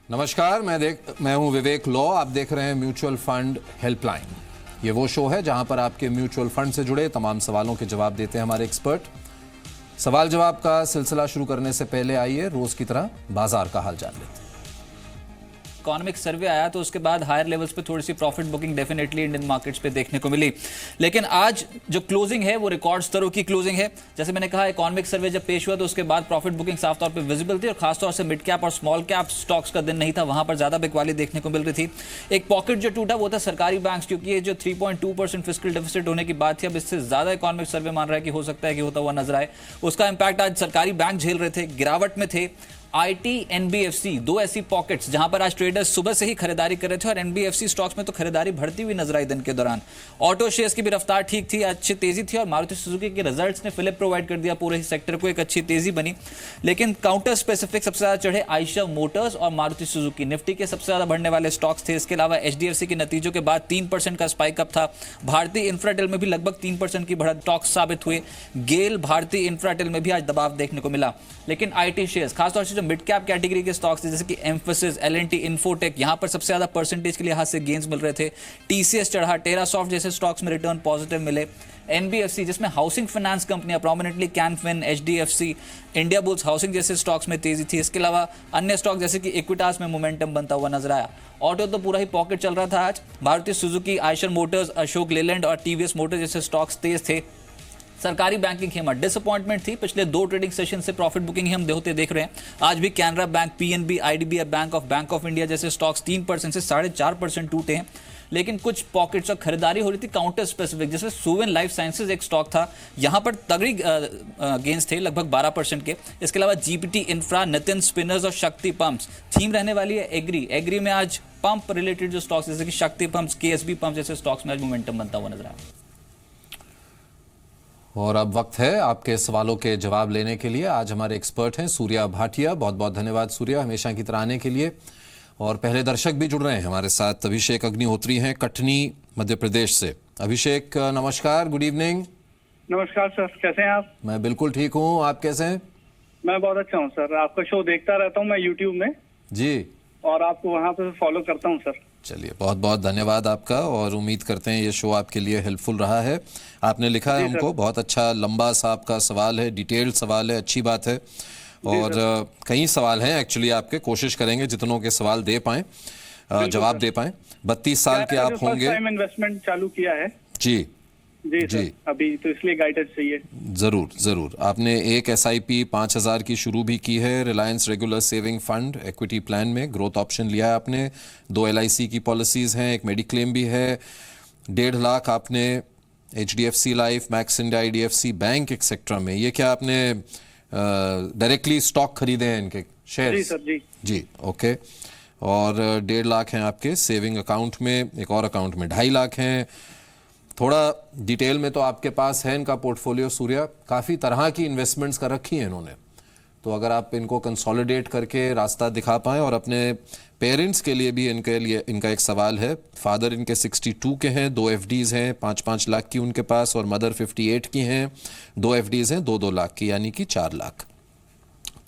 नमस्कार, मैं हूं विवेक लॉ। आप देख रहे हैं म्यूचुअल फंड हेल्पलाइन। ये वो शो है जहां पर आपके म्यूचुअल फंड से जुड़े तमाम सवालों के जवाब देते हैं हमारे एक्सपर्ट। सवाल जवाब का सिलसिला शुरू करने से पहले आइए रोज की तरह बाजार का हाल जान लेते हैं। इकोनॉमिक सर्वे आया तो उसके बाद हायर लेवल्स पे थोड़ी सी profit booking definitely Indian markets पे देखने को मिली, लेकिन आज जो क्लोजिंग है वो रिकॉर्ड स्तरों की क्लोजिंग है। जैसे मैंने कहा, इकोनॉमिक सर्वे जब पेश हुआ तो उसके बाद प्रॉफिट बुकिंग साफ तौर पे विजिबल थी और खासतौर से मिड कैप और स्मॉल कैप स्टॉक्स का दिन नहीं था, वहां पर ज्यादा बिकवाली देखने को मिल रही थी। एक पॉकेट जो टूटा वो था सरकारी बैंक्स, क्योंकि ये जो 3.2% फिस्कल डेफिसिट होने की बात थी, अब इससे ज्यादा इकोनॉमिक सर्वे मान रहा है कि हो सकता है कि होता हुआ नजर आए। उसका इंपैक्ट आज सरकारी बैंक झेल रहे थे, गिरावट में थे। आईटी, एनबीएफसी, दो ऐसी पॉकेट्स जहां पर आज ट्रेडर्स सुबह से ही खरीदारी कर रहे थे और एनबीएफसी स्टॉक्स में तो खरीदारी बढ़ती हुई नजर आई दिन के दौरान। ऑटो शेयर्स की भी रफ्तार ठीक थी, अच्छी तेजी थी और मारुति सुजुकी के रिजल्ट्स ने फिलिप प्रोवाइड कर दिया पूरे ही सेक्टर को, एक अच्छी तेजी बनी। लेकिन काउंटर स्पेसिफिक सबसे ज्यादा चढ़े आयशर मोटर्स और मारुति सुजुकी, निफ्टी के सबसे ज्यादा बढ़ने वाले स्टॉक्स थे। इसके अलावा एचडीएफसी के नतीजों के बाद 3% का स्पाइक अप था। भारतीय इंफ्राटेल में भी लगभग 3% की बढ़त स्टॉक्स साबित हुए। गेल, भारतीय इंफ्राटेल में भी आज दबाव देखने को मिला। लेकिन आईटी शेयर्स, खासतौर से जो मिड कैप कैटेगरी के स्टॉक्स थे जैसे कि एम्फेसिस, एलएनटी, इन्फोटेक, यहां पर सबसे ज्यादा परसेंटेज के लिहाज से गेन्स मिल रहे थे। टीसीएस चढ़ा, टेरासॉफ्ट जैसे स्टॉक्स में रिटर्न पॉजिटिव मिले। एनबीएफसी जिसमें हाउसिंग फाइनेंस कंपनियां prominently Canfin, HDFC, Indiabulls housing जैसे स्टॉक्स में तेजी थी। इसके अलावा अन्य स्टॉक जैसे कि इक्विटास में मोमेंटम बनता हुआ नजर आया। ऑटो तो पूरा ही पॉकेट चल रहा था आज। मारुति सुजुकी, आयशर मोटर्स, अशोक लेलैंड और टीवीएस मोटर्स जैसे स्टॉक्स तेज थे। सरकारी बैंकिंग की हमारी डिसअपॉइंटमेंट थी, पिछले 2 ट्रेडिंग सेशन से प्रॉफिट बुकिंग ही हम होते देख रहे हैं। आज भी Canara bank, PNB, IDBI bank of India जैसे स्टॉक्स 3% से 4.5% टूटे हैं। लेकिन कुछ पॉकेट्स और खरीदारी हो रही थी काउंटर स्पेसिफिक, जैसे सुवेन लाइफ साइंसेज एक स्टॉक था, यहां पर तगड़ी गेंस थे लगभग 12% के। इसके अलावा जीपीटी इंफ्रा, नितिन स्पिनर्स और शक्ति पंप्स। थीम रहने वाली है एग्री में आज पंप रिलेटेड जो स्टॉक्स जैसे कि शक्ति पंप्स, केएसबी पंप्स जैसे स्टॉक्स में आज मोमेंटम बनता हुआ नजर आया। और अब वक्त है आपके सवालों के जवाब लेने के लिए। आज हमारे एक्सपर्ट हैं सूर्या भाटिया। बहुत बहुत धन्यवाद सूर्या, हमेशा की तरह आने के लिए। और पहले दर्शक भी जुड़ रहे हैं हमारे साथ। अभिषेक अग्निहोत्री हैं कटनी मध्य प्रदेश से। अभिषेक नमस्कार, गुड इवनिंग। नमस्कार सर, कैसे हैं आप? मैं बिल्कुल ठीक हूँ, आप कैसे हैं? मैं बहुत अच्छा हूँ सर, आपका शो देखता रहता हूँ मैं यूट्यूब में जी, और आपको वहाँ पे फॉलो करता हूँ सर। चलिए, बहुत बहुत धन्यवाद आपका और उम्मीद करते हैं ये शो आपके लिए हेल्पफुल रहा है। आपने लिखा है हमको, बहुत अच्छा लंबा सा आपका सवाल है, डिटेल्ड सवाल है, अच्छी बात है। और कई सवाल हैं एक्चुअली आपके, कोशिश करेंगे जितनों के सवाल दे पाएं, जवाब दे पाएं। 32 साल के आप होंगे। इन्वेस्टमेंट चालू किया है जी जी, अभी तो इसलिए गाइडेंस चाहिए। जरूर आपने एक एसआईपी 5,000 की शुरू भी की है Reliance regular saving fund equity plan में, ग्रोथ ऑप्शन लिया है आपने। 2 एलआईसी की पॉलिसीज हैं, एक मेडिक्लेम भी है। 1.5 लाख आपने HDFC life, max India, IDFC bank etcetera में। ये क्या आपने डायरेक्टली स्टॉक खरीदे हैं इनके शेयर? जी सर जी ओके। और 1.5 लाख हैं आपके सेविंग अकाउंट में, एक और अकाउंट में 2.5 लाख हैं। थोड़ा डिटेल में तो आपके पास है इनका पोर्टफोलियो सूर्या, काफ़ी तरह की इन्वेस्टमेंट्स कर रखी हैं इन्होंने, तो अगर आप इनको कंसोलिडेट करके रास्ता दिखा पाएं। और अपने पेरेंट्स के लिए भी इनका एक सवाल है। फादर इनके 62 के हैं, 2 एफडीज हैं 5-5 लाख की उनके पास, और मदर 58 की हैं, 2 एफडीज हैं 2-2 लाख की, यानी कि 4 लाख।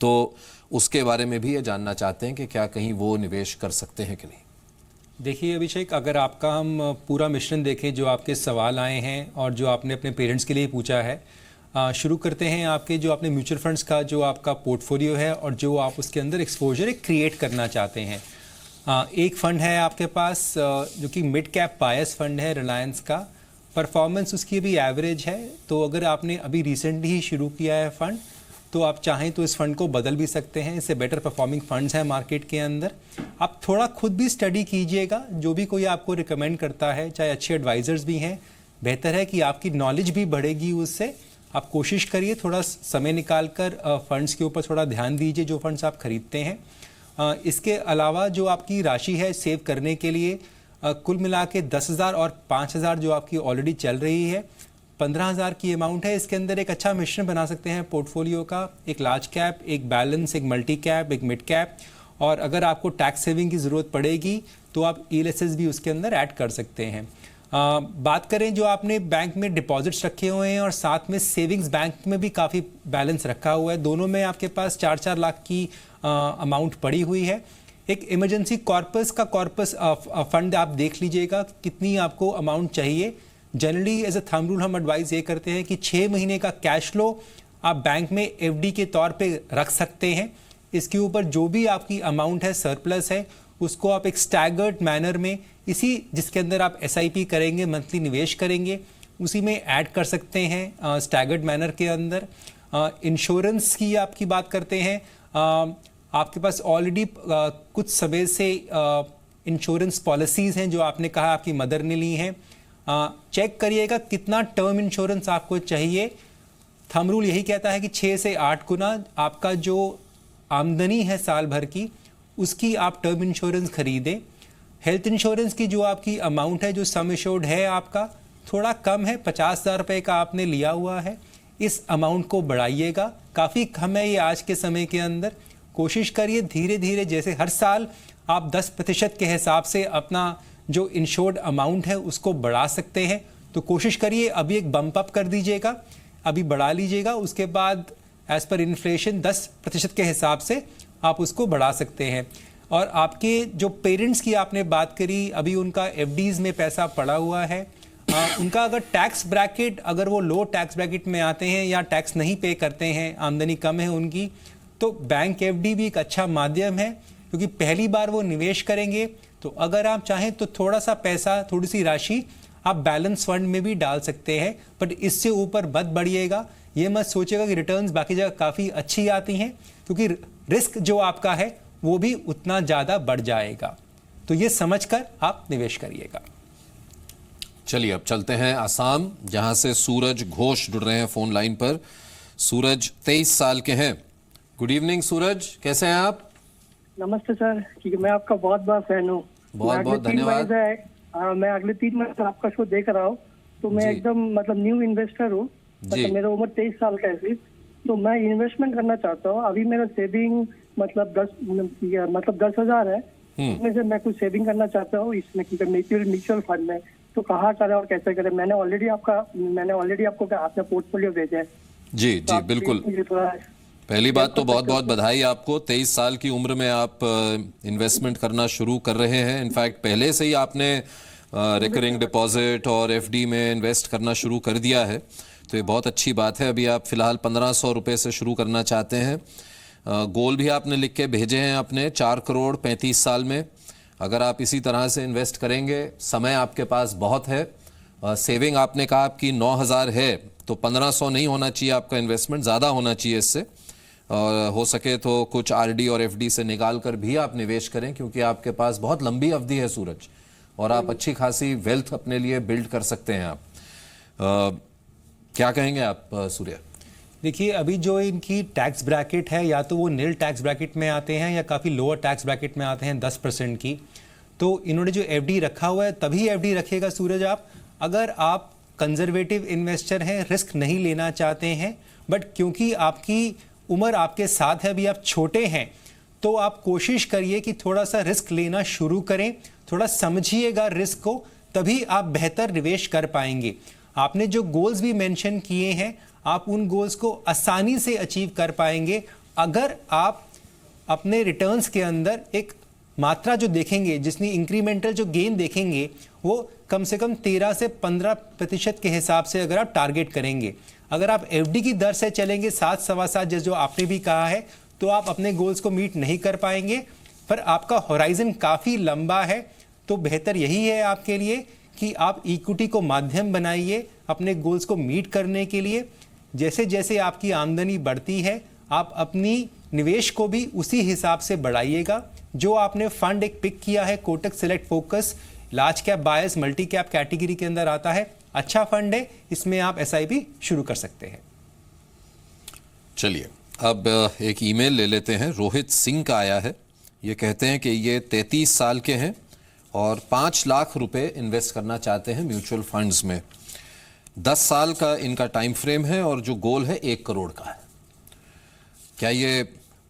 तो उसके बारे में भी ये जानना चाहते हैं कि क्या कहीं वो निवेश कर सकते हैं कि नहीं। देखिए अभिषेक, अगर आपका हम पूरा मिश्रण देखें जो आपके सवाल आए हैं और जो आपने अपने पेरेंट्स के लिए पूछा है, शुरू करते हैं आपके जो आपने म्यूचुअल फंड्स का जो आपका पोर्टफोलियो है और जो आप उसके अंदर एक्सपोजर एक क्रिएट करना चाहते हैं। एक फ़ंड है आपके पास जो कि मिड कैप बायस फंड है रिलायंस का। परफॉर्मेंस उसकी भी एवरेज है, तो अगर आपने अभी रिसेंटली ही शुरू किया है फ़ंड तो आप चाहें तो इस फंड को बदल भी सकते हैं। इससे बेटर परफॉर्मिंग फंड्स हैं मार्केट के अंदर। आप थोड़ा खुद भी स्टडी कीजिएगा, जो भी कोई आपको रिकमेंड करता है, चाहे अच्छे एडवाइजर्स भी हैं, बेहतर है कि आपकी नॉलेज भी बढ़ेगी उससे। आप कोशिश करिए थोड़ा समय निकाल कर फंड्स के ऊपर थोड़ा ध्यान दीजिए जो फंड्स आप खरीदते हैं। इसके अलावा जो आपकी राशि है सेव करने के लिए, कुल मिला के 10,000 और 5,000 जो आपकी ऑलरेडी चल रही है, 15,000 की अमाउंट है। इसके अंदर एक अच्छा मिश्रण बना सकते हैं पोर्टफोलियो का, एक लार्ज कैप, एक बैलेंस, एक मल्टी कैप, एक मिड कैप। और अगर आपको टैक्स सेविंग की ज़रूरत पड़ेगी तो आप ईएलएसएस भी उसके अंदर ऐड कर सकते हैं। बात करें जो आपने बैंक में डिपॉजिट्स रखे हुए हैं और साथ में सेविंग्स बैंक में भी काफ़ी बैलेंस रखा हुआ है, दोनों में आपके पास 4-4 लाख की अमाउंट पड़ी हुई है। एक इमरजेंसी कॉर्पस फंड आप देख लीजिएगा कितनी आपको अमाउंट चाहिए। Generally as a thumb rule हम एडवाइस ये करते हैं कि 6 महीने का कैश फ्लो आप बैंक में एफडी के तौर पे रख सकते हैं। इसके ऊपर जो भी आपकी अमाउंट है सरप्लस है उसको आप एक स्टैगर्ड मैनर में इसी जिसके अंदर आप एसआईपी करेंगे, मंथली निवेश करेंगे, उसी में ऐड कर सकते हैं स्टैगर्ड मैनर के अंदर। इंश्योरेंस की आपकी बात करते हैं, आपके पास ऑलरेडी कुछ समय से इंश्योरेंस पॉलिसीज़ हैं जो आपने कहा आपकी मदर ने ली हैं। चेक करिएगा कितना टर्म इंश्योरेंस आपको चाहिए। थंब रूल यही कहता है कि 6 से 8 गुना आपका जो आमदनी है साल भर की उसकी आप टर्म इंश्योरेंस खरीदें। हेल्थ इंश्योरेंस की जो आपकी अमाउंट है, जो सम एश्योर्ड है आपका थोड़ा कम है, 50,000 रुपये का आपने लिया हुआ है, इस अमाउंट को बढ़ाइएगा। काफ़ी कम है ये आज के समय के अंदर। कोशिश करिए धीरे धीरे, जैसे हर साल आप 10% के हिसाब से अपना जो इंश्योर्ड अमाउंट है उसको बढ़ा सकते हैं। तो कोशिश करिए अभी एक बम्प अप कर दीजिएगा, अभी बढ़ा लीजिएगा, उसके बाद एज पर इन्फ्लेशन 10% के हिसाब से आप उसको बढ़ा सकते हैं। और आपके जो पेरेंट्स की आपने बात करी, अभी उनका एफडीज़ में पैसा पड़ा हुआ है, उनका अगर टैक्स ब्रैकेट, अगर वो लो टैक्स ब्रैकेट में आते हैं या टैक्स नहीं पे करते हैं, आमदनी कम है उनकी, तो बैंक एफडी भी एक अच्छा माध्यम है, क्योंकि पहली बार वो निवेश करेंगे। तो अगर आप चाहें तो थोड़ा सा पैसा, थोड़ी सी राशि आप बैलेंस फंड में भी डाल सकते हैं, बट इससे ऊपर मत बढ़िएगा। ये मत सोचिएगा कि रिटर्न्स बाकी जगह काफ़ी अच्छी आती हैं, क्योंकि रिस्क जो आपका है वो भी उतना ज़्यादा बढ़ जाएगा। तो ये समझकर आप निवेश करिएगा। चलिए अब चलते हैं आसाम, जहां से सूरज घोष जुड़ रहे हैं फोन लाइन पर। सूरज 23 साल के हैं। गुड इवनिंग सूरज, कैसे हैं आप? नमस्ते सर, क्योंकि मैं आपका बहुत बड़ा फैन हूँ। बहुत बहुत धन्यवाद। मैं अगले 3 महीने से आपका शो देख रहा हूँ, तो मैं एकदम मतलब न्यू इन्वेस्टर हूँ। मतलब मेरा उम्र 23 साल का है सिर्फ, तो मैं इन्वेस्टमेंट करना चाहता हूँ। अभी मेरा सेविंग मतलब 10,000 है, इसमें से मैं कुछ सेविंग करना चाहता हूँ इसमें म्यूचुअल फंड में। तो कहाँ करें और कैसे करें? मैंने ऑलरेडी आपको अपना पोर्टफोलियो भेजा है। जी जी बिल्कुल। पहली बात तो बहुत बहुत बधाई आपको। 23 साल की उम्र में आप इन्वेस्टमेंट करना शुरू कर रहे हैं। इनफैक्ट पहले से ही आपने रिकरिंग डिपॉजिट और एफडी में इन्वेस्ट करना शुरू कर दिया है, तो ये बहुत अच्छी बात है। अभी आप फिलहाल 1500 रुपये से शुरू करना चाहते हैं। गोल भी आपने लिख के भेजे हैं अपने, 4 करोड़ 35 साल में। अगर आप इसी तरह से इन्वेस्ट करेंगे, समय आपके पास बहुत है। सेविंग आपने कहा आपकी 9,000 है, तो 1500 नहीं होना चाहिए आपका इन्वेस्टमेंट, ज़्यादा होना चाहिए इससे। और हो सके तो कुछ आरडी और एफडी से निकाल कर भी आप निवेश करें, क्योंकि आपके पास बहुत लंबी अवधि है सूरज, और आप अच्छी खासी वेल्थ अपने लिए बिल्ड कर सकते हैं। आप क्या कहेंगे आप सूर्य? देखिए, अभी जो इनकी टैक्स ब्रैकेट है, या तो वो नील टैक्स ब्रैकेट में आते हैं या काफ़ी लोअर टैक्स ब्रैकेट में आते हैं 10% की। तो इन्होंने जो एफडी रखा हुआ है, तभी एफडी रखिएगा सूरज आप, अगर आप कंजर्वेटिव इन्वेस्टर हैं, रिस्क नहीं लेना चाहते हैं। बट क्योंकि आपकी उम्र आपके साथ है, अभी आप छोटे हैं, तो आप कोशिश करिए कि थोड़ा सा रिस्क लेना शुरू करें, थोड़ा समझिएगा रिस्क को, तभी आप बेहतर निवेश कर पाएंगे। आपने जो गोल्स भी मेंशन किए हैं, आप उन गोल्स को आसानी से अचीव कर पाएंगे अगर आप अपने रिटर्न्स के अंदर एक मात्रा जो देखेंगे, जिसमें इंक्रीमेंटल जो गेन देखेंगे, वो कम से कम 13 से 15% के हिसाब से अगर आप टारगेट करेंगे। अगर आप एफडी की दर से चलेंगे 7 सवा 7, जो आपने भी कहा है, तो आप अपने गोल्स को मीट नहीं कर पाएंगे। पर आपका होराइजन काफ़ी लंबा है, तो बेहतर यही है आपके लिए कि आप इक्विटी को माध्यम बनाइए अपने गोल्स को मीट करने के लिए। जैसे जैसे आपकी आमदनी बढ़ती है, आप अपनी निवेश को भी उसी हिसाब से बढ़ाइएगा। जो आपने फंड एक पिक किया है, Kotak select focus large cap buyers multi cap category के अंदर आता है, अच्छा फंड है, इसमें आप एसआईपी शुरू कर सकते हैं। चलिए अब एक ईमेल ले लेते हैं। रोहित सिंह का आया है। ये कहते हैं कि ये 33 साल के हैं और 5 लाख रुपए इन्वेस्ट करना चाहते हैं म्यूचुअल फंड्स में। 10 साल का इनका टाइम फ्रेम है और जो गोल है 1 करोड़ का है। क्या ये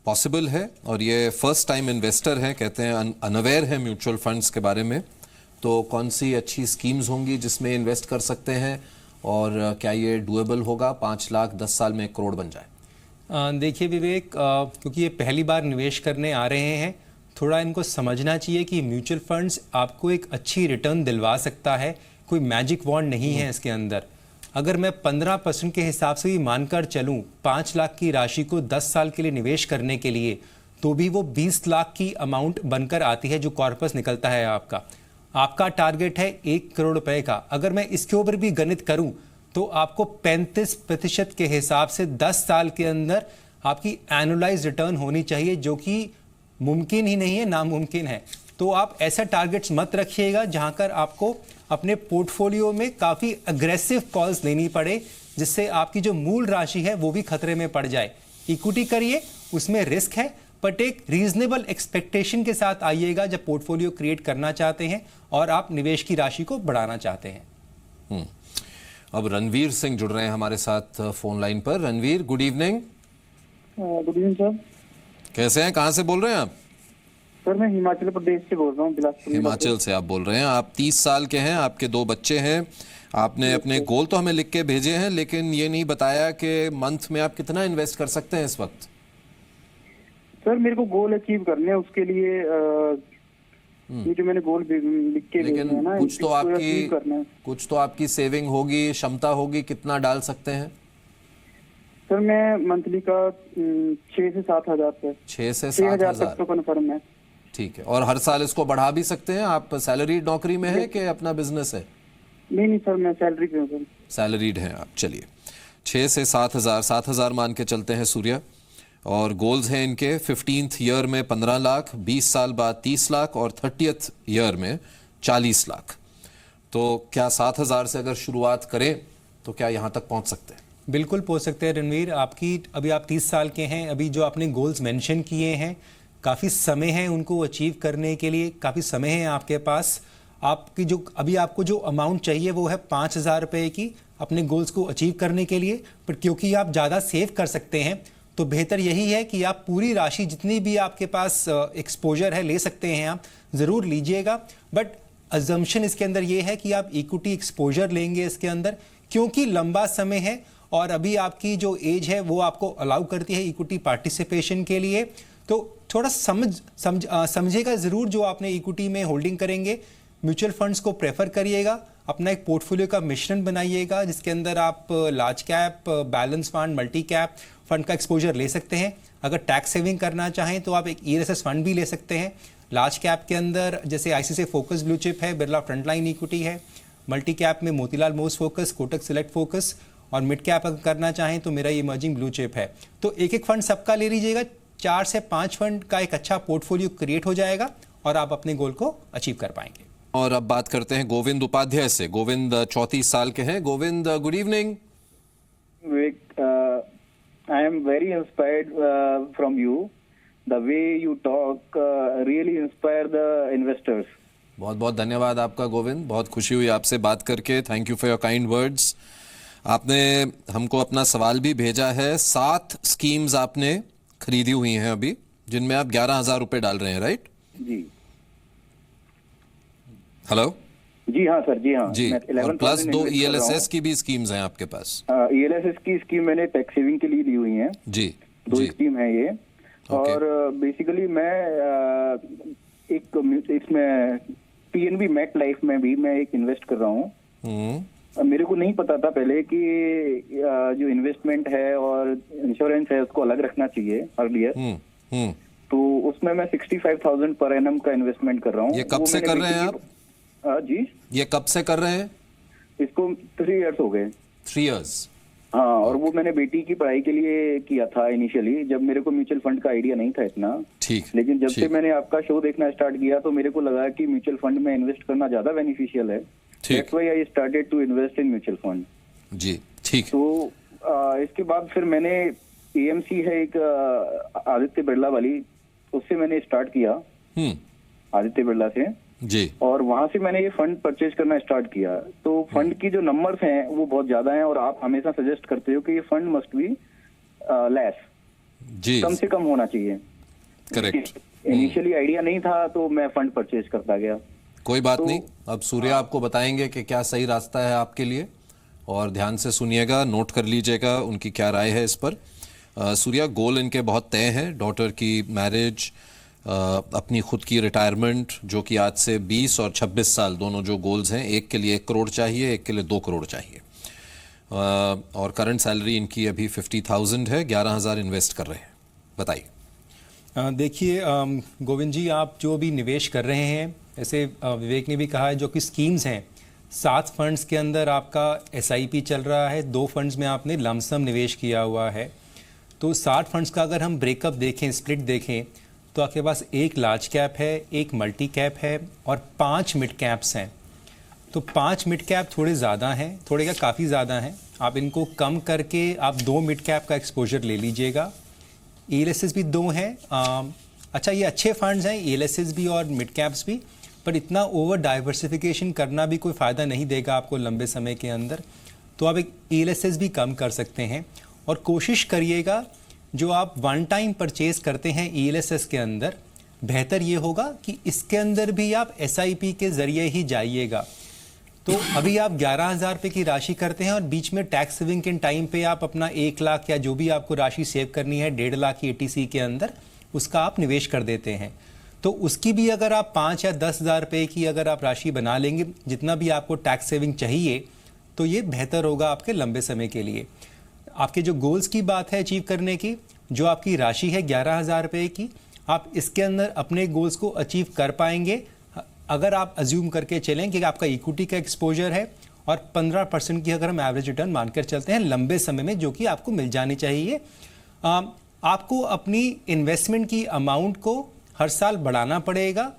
पॉसिबल है? और ये फर्स्ट टाइम इन्वेस्टर हैं, कहते हैं अनअवेयर है म्यूचुअल फंड्स के बारे में। तो कौन सी अच्छी स्कीम्स होंगी जिसमें इन्वेस्ट कर सकते हैं, और क्या ये डुएबल होगा 5 लाख 10 साल में 1 करोड़ बन जाए? देखिए विवेक, क्योंकि ये पहली बार निवेश करने आ रहे हैं, थोड़ा इनको समझना चाहिए कि म्यूचुअल फंड्स आपको एक अच्छी रिटर्न दिलवा सकता है, कोई मैजिक वॉन्ड नहीं है इसके अंदर। अगर मैं 15% के हिसाब से भी मानकर चलूं 5 लाख की राशि को 10 साल के लिए निवेश करने के लिए, तो भी वो 20 लाख की अमाउंट बनकर आती है जो कॉर्पस निकलता है आपका। आपका टारगेट है 1 करोड़ रुपए का। अगर मैं इसके ऊपर भी गणित करूं तो आपको 35% के हिसाब से 10 साल के अंदर आपकी एनुअलाइज रिटर्न होनी चाहिए, जो कि मुमकिन ही नहीं है, नामुमकिन है। तो आप ऐसा टारगेट्स मत रखिएगा जहां कर आपको अपने पोर्टफोलियो में काफ़ी अग्रेसिव कॉल्स लेनी पड़े, जिससे आपकी जो मूल राशि है वो भी खतरे में पड़ जाए। इक्विटी करिए, उसमें रिस्क है, बट एक रीजनेबल एक्सपेक्टेशन के साथ आइएगा जब पोर्टफोलियो क्रिएट करना चाहते हैं और आप निवेश की राशि को बढ़ाना चाहते हैं। अब रणवीर सिंह जुड़ रहे हैं हमारे साथ फोन लाइन पर। Ranveer, good evening. Good evening sir. कैसे हैं, कहाँ से बोल रहे हैं आप? सर मैं हिमाचल प्रदेश से बोल रहा हूँ, बिलासपुर। हिमाचल से आप बोल रहे हैं। आप 30 साल के हैं, आपके 2 बच्चे हैं। आपने अपने गोल तो हमें लिख के भेजे हैं, लेकिन ये नहीं बताया कि मंथ में आप कितना इन्वेस्ट कर सकते हैं इस वक्त। सर मेरे को गोल अचीव करने हैं, उसके लिए ये जो मैंने गोल लिख के भेजे हैं ना, कुछ तो इसको achieve करना है। कुछ तो आपकी सेविंग होगी, क्षमता होगी, कितना डाल सकते हैं? सर मैं मंथली का 6 से 7 हजार तक 6 से 6 7 हजार तक हजार तो कन्फर्म है। ठीक है। और हर साल इसको बढ़ा भी सकते हैं? आप सैलरीड नौकरी में है कि अपना बिजनेस है? नहीं सर, मैं सैलरी पे हूँ सर। सैलरीड हैं आप। चलिए 6 से 7 हजार, 7 हजार मान के चलते हैं सूर्या। और गोल्स हैं इनके 15th ईयर में 15 लाख, 20 साल बाद 30 लाख और 30th ईयर में 40 लाख। तो क्या 7 हजार से अगर शुरुआत करें तो क्या यहाँ तक पहुँच सकते हैं? बिल्कुल पहुंच सकते हैं रणवीर। अभी आप 30 साल के हैं। अभी जो आपने गोल्स मेंशन किए हैं, काफ़ी समय है उनको अचीव करने के लिए, काफ़ी समय है आपके पास। आपको जो अमाउंट चाहिए वो है 5,000 रुपये की अपने गोल्स को अचीव करने के लिए। पर क्योंकि आप ज़्यादा सेव कर सकते हैं तो बेहतर यही है कि आप पूरी राशि जितनी भी आपके पास एक्सपोजर है ले सकते हैं, आप ज़रूर लीजिएगा। बट अजम्पशन इसके अंदर ये है कि आप इक्विटी एक्सपोजर लेंगे इसके अंदर, क्योंकि लंबा समय है और अभी आपकी जो एज है वो आपको अलाउ करती है इक्विटी पार्टिसिपेशन के लिए। तो थोड़ा समझेगा ज़रूर जो आपने इक्विटी में होल्डिंग करेंगे। म्यूचुअल फंड्स को प्रेफर करिएगा, अपना एक पोर्टफोलियो का मिश्रण बनाइएगा जिसके अंदर आप large cap, balance fund, multi cap fund का एक्सपोजर ले सकते हैं। अगर टैक्स सेविंग करना चाहें तो आप एक ELSS फंड भी ले सकते हैं। लार्ज कैप के अंदर जैसे ICICI फोकस ब्लू चिप है, बिरला फ्रंटलाइन इक्विटी है। मल्टी कैप में Motilal most focus, Kotak select focus, और मिड कैप अगर करना चाहें तो मेरा इमर्जिंग ब्लू चिप है। तो एक एक फंड सबका ले लीजिएगा। 4 से 5 फंड का एक अच्छा पोर्टफोलियो क्रिएट हो जाएगा और आप अपने गोल को अचीव कर पाएंगे। और अब बात करते हैं गोविंद उपाध्याय से। गोविंद 34 साल के हैं। Govind, good evening. I am very inspired from you. The way you talk really inspire the investors. बहुत बहुत धन्यवाद आपका गोविंद, बहुत खुशी हुई आपसे बात करके। Thank you for your kind words. आपने हमको अपना सवाल भी भेजा है। 7 स्कीम्स आपने खरीदी हुई हैं अभी, जिनमें आप 11,000 रुपए डाल रहे हैं, राइट? जी हेलो जी हाँ सर, जी हाँ जी। और प्लस 2 ELSS की भी स्कीम्स हैं आपके पास? ELSS की स्कीम मैंने टैक्स सेविंग के लिए ली हुई है जी। 2 स्कीम है ये। और बेसिकली मैं एक इसमें PNB मेट लाइफ में भी मैं एक इन्वेस्ट कर रहा हूँ। मेरे को नहीं पता था पहले कि जो इन्वेस्टमेंट है और इंश्योरेंस है उसको अलग रखना चाहिए अर्लियर। तो उसमें मैं 65,000 पर एनम का इन्वेस्टमेंट कर रहा हूँ। ये कब से कर रहे हैं आप? जी, ये कब से कर रहे हैं? इसको 3 इयर्स हो गए। 3 इयर्स। हाँ, और वो मैंने बेटी की पढ़ाई के लिए किया था इनिशियली, जब मेरे को म्यूचुअल फंड का आइडिया नहीं था इतना। ठीक। लेकिन जब से मैंने आपका शो देखना स्टार्ट किया तो मेरे को लगा कि म्यूचुअल फंड में इन्वेस्ट करना ज्यादा बेनिफिशियल है। That's why I started to invest in mutual fund. जी, ठीक। तो इसके बाद फिर मैंने AMC है एक आदित्य बिरला वाली, उससे मैंने स्टार्ट किया आदित्य बिरला से जी। और वहां से मैंने ये फंड परचेज करना स्टार्ट किया। तो फंड की जो नंबर्स हैं वो बहुत ज्यादा हैं और आप हमेशा सजेस्ट करते हो कि ये फंड मस्ट बी लेस जी, कम से कम होना चाहिए। करेक्ट। इनिशियली आइडिया नहीं था तो मैं फंड परचेज करता गया। कोई बात नहीं, अब सूर्या आपको बताएंगे कि क्या सही रास्ता है आपके लिए, और ध्यान से सुनिएगा, नोट कर लीजिएगा उनकी क्या राय है इस पर। सूर्या, गोल इनके बहुत तय हैं, डॉटर की मैरिज, अपनी खुद की रिटायरमेंट, जो कि आज से 20 और 26 साल दोनों जो गोल्स हैं, एक के लिए 1 करोड़ चाहिए, एक के लिए 2 करोड़ चाहिए, और करंट सैलरी इनकी अभी 50,000 है, 11,000 इन्वेस्ट कर रहे हैं। बताइए। देखिए गोविंद जी, आप जो भी निवेश कर रहे हैं, ऐसे विवेक ने भी कहा है, जो कि स्कीम्स हैं, 7 फंड्स के अंदर आपका SIP चल रहा है, 2 फंड्स में आपने लमसम निवेश किया हुआ है। तो 60 फंड्स का अगर हम ब्रेकअप देखें, स्प्लिट देखें, तो आपके पास 1 लार्ज कैप है, 1 मल्टी कैप है और 5 मिड कैप्स हैं। तो 5 मिड कैप थोड़े ज़्यादा हैं, थोड़े क्या काफ़ी ज़्यादा हैं। आप इनको कम करके आप 2 मिड कैप का एक्सपोजर ले लीजिएगा। ELSS भी 2 हैं। अच्छा, ये अच्छे फंड्स हैं, ELSS भी और मिड कैप्स भी, पर इतना ओवर डाइवर्सिफिकेशन करना भी कोई फ़ायदा नहीं देगा आपको लंबे समय के अंदर। तो आप एक ELSS भी कम कर सकते हैं और कोशिश करिएगा जो आप वन टाइम परचेज करते हैं ELSS के अंदर, बेहतर ये होगा कि इसके अंदर भी आप SIP के ज़रिए ही जाइएगा। तो अभी आप 11,000 रुपये की राशि करते हैं और बीच में टैक्स सेविंग के टाइम पे आप अपना 1 लाख या जो भी आपको राशि सेव करनी है 1.5 लाख की ATC के अंदर, उसका आप निवेश कर देते हैं। तो उसकी भी अगर आप 5 या 10,000 रुपये की अगर आप राशि बना लेंगे, जितना भी आपको टैक्स सेविंग चाहिए, तो ये बेहतर होगा आपके लंबे समय के लिए। आपके जो गोल्स की बात है अचीव करने की, जो आपकी राशि है 11,000 रुपये की, आप इसके अंदर अपने गोल्स को अचीव कर पाएंगे अगर आप अज्यूम करके चलें कि आपका इक्विटी का एक्सपोजर है और 15% की अगर हम एवरेज रिटर्न मानकर चलते हैं लंबे समय में, जो कि आपको मिल जानी चाहिए। आपको अपनी इन्वेस्टमेंट की अमाउंट को हर साल बढ़ाना पड़ेगा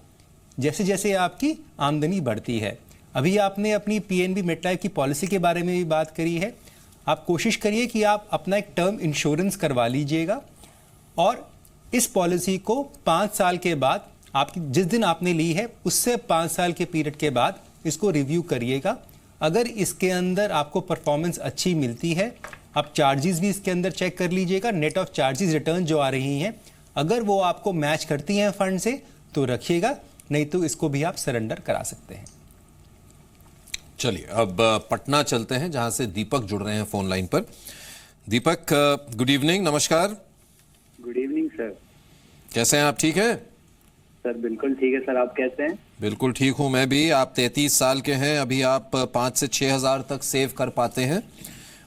जैसे जैसे आपकी आमदनी बढ़ती है। अभी आपने अपनी PNB मेटलाइफ की पॉलिसी के बारे में भी बात करी है। आप कोशिश करिए कि आप अपना एक टर्म इंश्योरेंस करवा लीजिएगा और इस पॉलिसी को 5 साल के बाद, आपकी जिस दिन आपने ली है उससे 5 साल के पीरियड के बाद इसको रिव्यू करिएगा। अगर इसके अंदर आपको परफॉर्मेंस अच्छी मिलती है, आप चार्जेस भी इसके अंदर चेक कर लीजिएगा, नेट ऑफ चार्जेस रिटर्न जो आ रही हैं, अगर वो आपको मैच करती हैं फंड से तो रखिएगा, नहीं तो इसको भी आप सरेंडर करा सकते हैं। चलिए अब पटना चलते हैं, जहां से दीपक जुड़ रहे हैं फोन लाइन पर। दीपक, गुड इवनिंग, नमस्कार। Good evening sir. कैसे हैं आप? ठीक है सर? बिल्कुल ठीक है सर, आप कैसे हैं? बिल्कुल ठीक हूं मैं भी। आप 33 साल के हैं, अभी आप 5 से 6,000 तक सेव कर पाते हैं,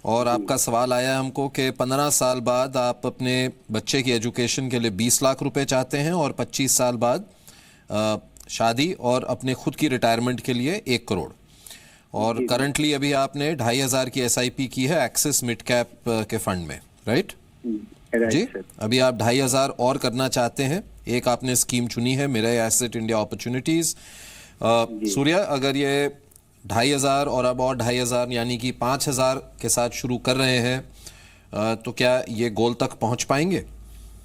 और आपका सवाल आया है हमको कि 15 साल बाद आप अपने बच्चे की एजुकेशन के लिए 20 लाख रुपए चाहते हैं और 25 साल बाद शादी और अपने खुद की रिटायरमेंट के लिए 1 करोड़, और करंटली अभी आपने 2,500 की SIP की है एक्सिस मिड कैप के फंड में, राइट? जी, अभी आप 2,500 और करना चाहते हैं। एक आपने स्कीम चुनी है Mirae asset India opportunities. Surya, अगर ये 2,500 और अब और 2,500 यानी कि 5,000 के साथ शुरू कर रहे हैं, तो क्या ये गोल तक पहुंच पाएंगे?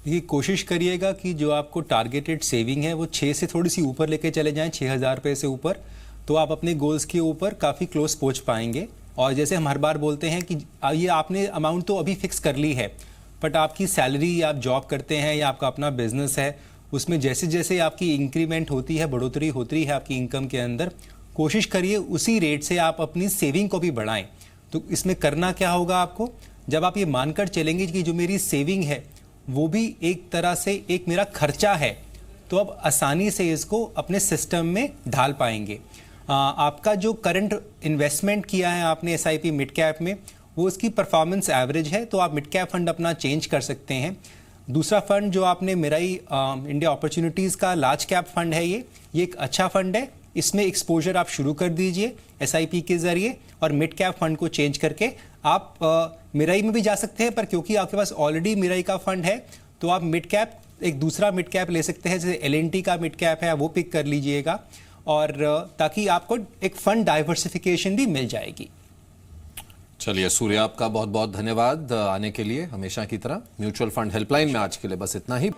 ये कोशिश करिएगा कि जो आपको टारगेटेड सेविंग है वो 6 से थोड़ी सी ऊपर लेके चले जाएं, 6,000 रुपये से ऊपर, तो आप अपने गोल्स के ऊपर काफ़ी क्लोज पहुंच पाएंगे। और जैसे हम हर बार बोलते हैं कि ये आपने अमाउंट तो अभी फिक्स कर ली है, बट आपकी सैलरी, आप जॉब करते हैं या आपका अपना बिजनेस है, उसमें जैसे जैसे आपकी इंक्रीमेंट होती है, बढ़ोतरी होती है आपकी इनकम के अंदर, कोशिश करिए उसी रेट से आप अपनी सेविंग को भी बढ़ाएं। तो इसमें करना क्या होगा आपको, जब आप ये मानकर चलेंगे कि जो मेरी सेविंग है वो भी एक तरह से एक मेरा खर्चा है, तो अब आसानी से इसको अपने सिस्टम में ढाल पाएंगे। आपका जो करंट इन्वेस्टमेंट किया है आपने SIP मिड कैप में, वो उसकी परफॉर्मेंस एवरेज है, तो आप मिड कैप फंड अपना चेंज कर सकते हैं। दूसरा फंड जो आपने मिराई इंडिया अपॉर्चुनिटीज़ का लार्ज कैप फंड है, ये एक अच्छा फंड है। इसमें एक्सपोजर आप शुरू कर दीजिए SIP के ज़रिए, और मिड कैप फंड को चेंज करके आप मिराई में भी जा सकते हैं, पर क्योंकि आपके पास ऑलरेडी मिराई का फंड है तो आप मिड कैप, एक दूसरा मिड कैप ले सकते हैं, जैसे LNT का मिड कैप है, वो पिक कर लीजिएगा, और ताकि आपको एक फंड डाइवर्सिफिकेशन भी मिल जाएगी। चलिए सूर्या, आपका बहुत बहुत धन्यवाद आने के लिए, हमेशा की तरह। म्यूचुअल फंड हेल्पलाइन में आज के लिए बस इतना ही।